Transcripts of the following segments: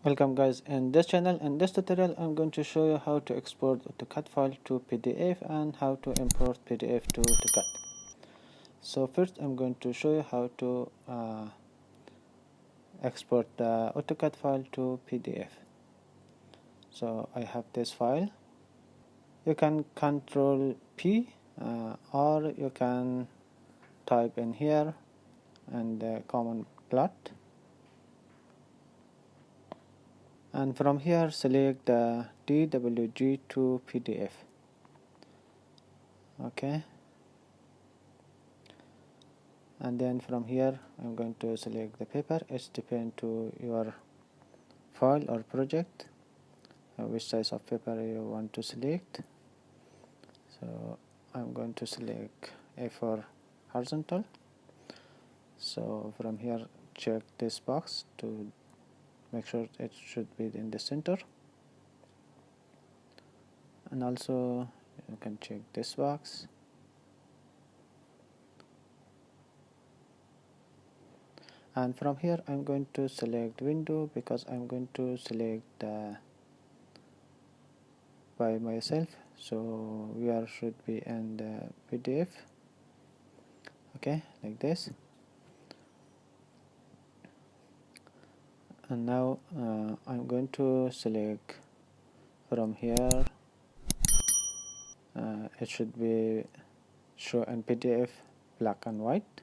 Welcome guys, in this channel, in this tutorial I'm going to show you how to export AutoCAD file to PDF and how to import PDF to AutoCAD. So first I'm going to show you how to export the AutoCAD file to PDF. So I have this file. You can Control P or you can type in here and the command plot, and from here select the DWG to PDF. Okay, and then from here I'm going to select the paper. It's depend to your file or project which size of paper you want to select. So I'm going to select A4 horizontal. So from here check this box to make sure it should be in the center, and also you can check this box. And from here I'm going to select window because I'm going to select by myself, so where should be in the PDF. Okay, like this. And now I'm going to select from here, it should be show in PDF black and white,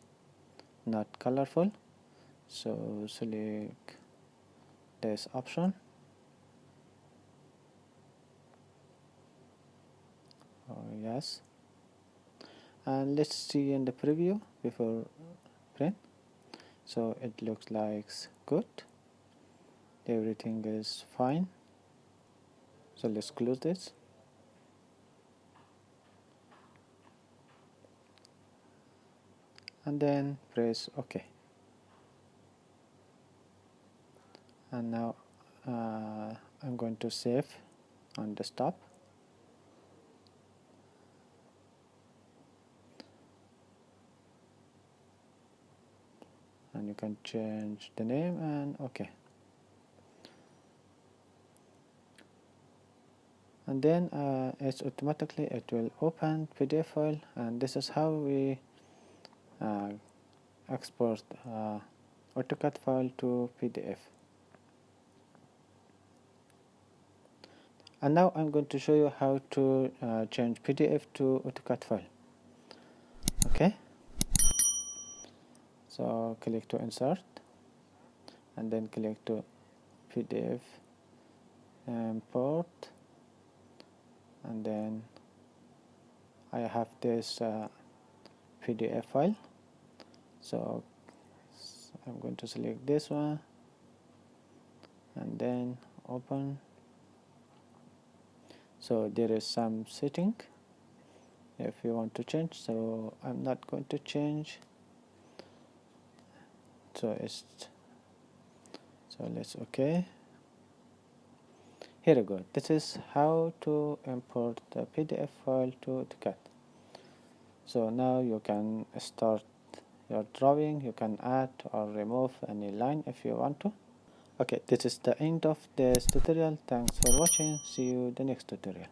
not colorful. So select this option. Yes, and let's see in the preview before print. So it looks like good, everything is fine. So let's close this. And then press OK. And now I'm going to save on desktop. And you can change the name and OK. And then it's automatically it will open PDF file, and this is how we export AutoCAD file to PDF. And now I'm going to show you how to change PDF to AutoCAD file. Okay, so click to insert and then click to PDF import, and then I have this PDF file, so I'm going to select this one and then open. So there is some setting if you want to change, so I'm not going to change. So let's OK. Here we go. This is how to import the PDF file to AutoCAD. So now you can start your drawing. You can add or remove any line if you want to. Okay, this is the end of this tutorial. Thanks for watching. See you in the next tutorial.